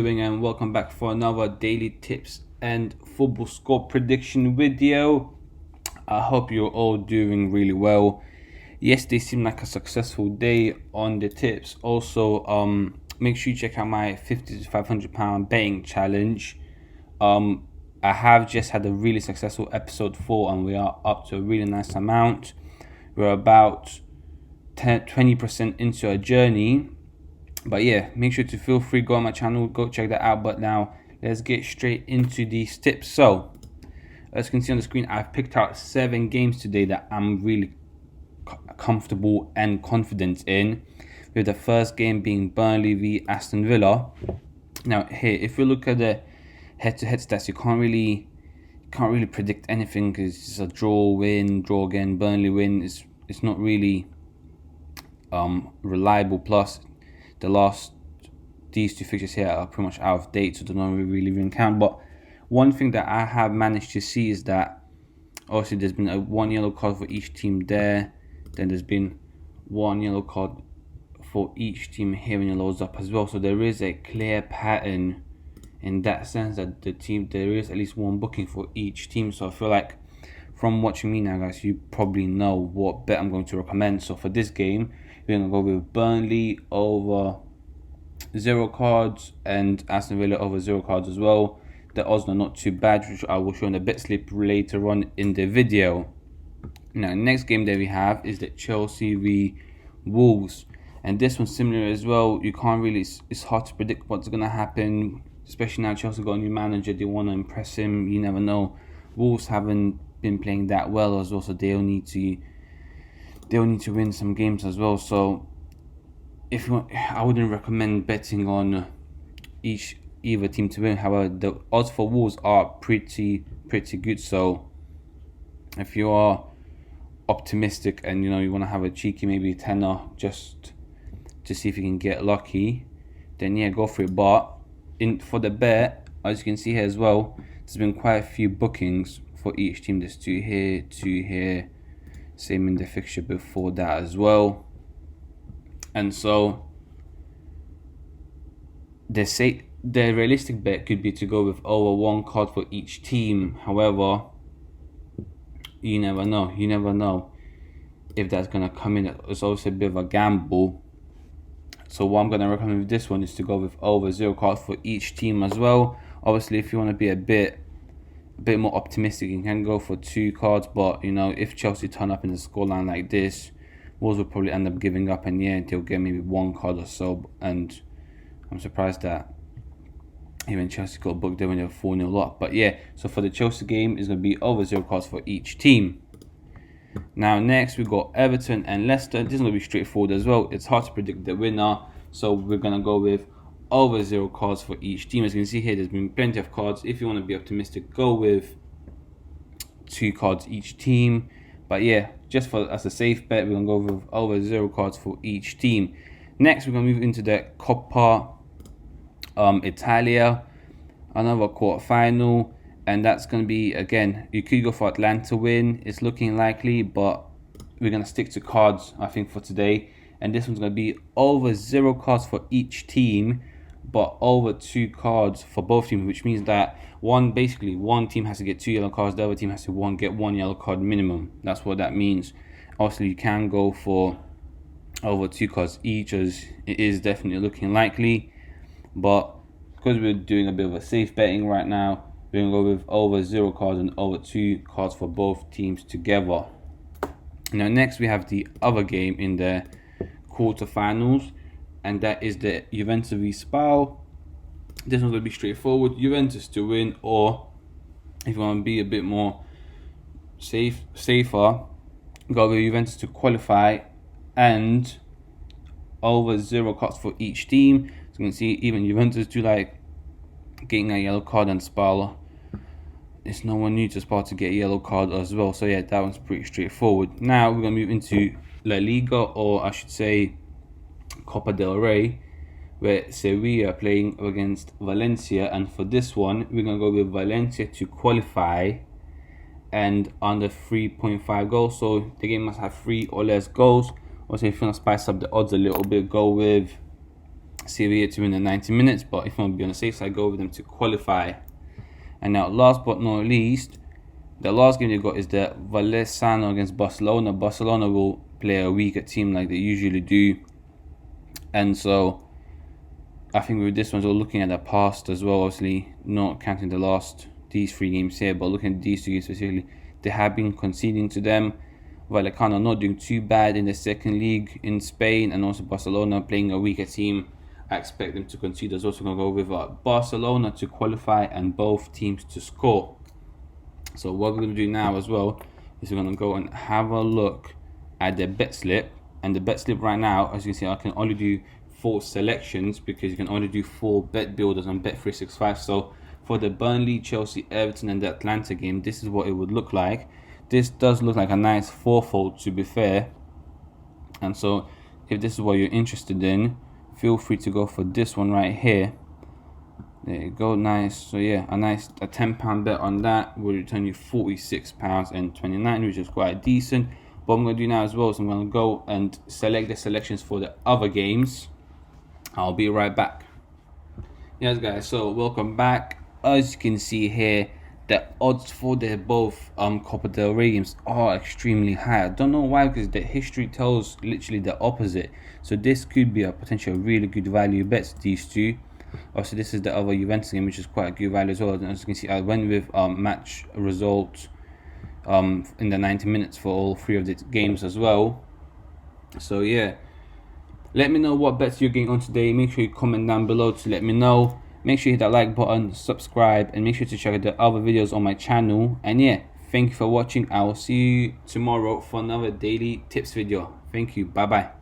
And welcome back for another daily tips and football score prediction video. I hope you're all doing really well. Yesterday seemed like a successful day on the tips. Also, make sure you check out my 50 to 500 pound betting challenge. I have just had a really successful episode 4 and we are up to a really nice amount. We're about 20% into a journey. But yeah, make sure to feel free, go on my channel, go check that out. But now let's get straight into these tips. So as you can see on the screen, I've picked out 7 games today that I'm really comfortable and confident in, with the first game being Burnley v Aston Villa. Now here, if you look at the head-to-head stats, you can't really predict anything because it's a draw, win, draw again, Burnley win. It's not really reliable. Plus these two fixtures here are pretty much out of date, so they don't really count. But one thing that I have managed to see is that obviously there's been a 1 yellow card for each team there, then there's been 1 yellow card for each team here when it loads up as well. So there is a clear pattern in that sense that there is at least 1 booking for each team. So I feel like from watching me now, guys, you probably know what bet I'm going to recommend. So for this game, we're going to go with Burnley over 0 cards and Aston Villa over 0 cards as well. The odds are not too bad, which I will show in the bet slip later on in the video. Now, next game that we have is the Chelsea v Wolves, and this one's similar as well. You can't really, it's hard to predict what's going to happen, especially now Chelsea got a new manager. They want to impress him. You never know. Wolves haven't been playing that well as well, so they'll need to win some games as well. So if you want, I wouldn't recommend betting on either team to win. However, the odds for Wolves are pretty good. So if you are optimistic and you want to have a cheeky maybe tenner just to see if you can get lucky, then yeah, go for it. But for the bet, as you can see here as well, there's been quite a few bookings for each team. There's 2 here, 2 here, same in the fixture before that as well. And so the realistic bet could be to go with over 1 card for each team. However, you never know if that's gonna come in. It's also a bit of a gamble. So what I'm gonna recommend with this one is to go with over 0 cards for each team as well. Obviously, if you want to be a bit more optimistic, you can go for 2 cards. But if Chelsea turn up in a scoreline like this, Wolves will probably end up giving up, and yeah, they'll get maybe 1 card or so. And I'm surprised that even Chelsea got booked there when they were 4-0 up. But yeah, so for the Chelsea game, it's going to be over 0 cards for each team. Now next, we got Everton and Leicester. This is going to be straightforward as well. It's hard to predict the winner, so we're going to go with over 0 cards for each team. As you can see here, there's been plenty of cards. If you want to be optimistic, go with 2 cards each team. But yeah, just as a safe bet, we're going to go with over 0 cards for each team. Next, we're going to move into the COPPA Italia, another quarter-final. And that's going to be, again, you could go for Atlanta win. It's looking likely, but we're going to stick to cards, I think, for today. And this one's going to be over 0 cards for each team, but over 2 cards for both teams, which means that one team has to get 2 yellow cards, the other team has to get 1 yellow card minimum. That's what that means. Obviously, you can go for over 2 cards each, as it is definitely looking likely. But because we're doing a bit of a safe betting right now, we're going to go with over 0 cards and over 2 cards for both teams together. Now next, we have the other game in the quarterfinals, and that is the Juventus v Spal. This one's going to be straightforward. Juventus to win, or if you want to be a bit more safer, go with Juventus to qualify and over 0 cards for each team. So you can see even Juventus do like getting a yellow card, and Spal, it's no one new to Spal to get a yellow card as well. So yeah, that one's pretty straightforward. Now we're going to move into La Liga, or I should say Copa del Rey, where Sevilla are playing against Valencia. And for this one, we're going to go with Valencia to qualify and under 3.5 goals. So the game must have 3 or less goals. Also, if you want to spice up the odds a little bit, go with Sevilla to win the 90 minutes, but if you want to be on the safe side, go with them to qualify. And now, last but not least, the last game they got is the Valenciano against Barcelona. Barcelona will play a weaker team like they usually do, and so I think with this one, we're looking at the past as well. Obviously, not counting these 3 games here, but looking at these 2 games specifically, they have been conceding to them. Vallecano not doing too bad in the second league in Spain, and also Barcelona playing a weaker team. I expect them to concede as well. So we're going to go with Barcelona to qualify and both teams to score. So what we're going to do now as well is we're going to go and have a look at the bet slip. And the bet slip right now, as you can see, I can only do 4 selections because you can only do 4 bet builders on Bet365. So for the Burnley, Chelsea, Everton and the Atlanta game, this is what it would look like. This does look like a nice 4-fold, to be fair. And so if this is what you're interested in, feel free to go for this one right here. There you go, nice. So yeah, a £10 bet on that will return you £46.29, which is quite decent. What I'm going to do now as well is I'm going to go and select the selections for the other games. I'll be right back. Yes guys, so welcome back. As you can see here, the odds for the both Copa del Rey games are extremely high. I don't know why, because the history tells literally the opposite. So this could be a potential really good value bets, these 2. Also, this is the other Juventus game, which is quite a good value as well. And as you can see, I went with match result in the 90 minutes for all 3 of the games as well. So yeah, let me know what bets you're getting on today. Make sure you comment down below to let me know. Make sure you hit that like button, subscribe, and make sure to check out the other videos on my channel. And yeah, thank you for watching. I will see you tomorrow for another daily tips video. Thank you. Bye bye.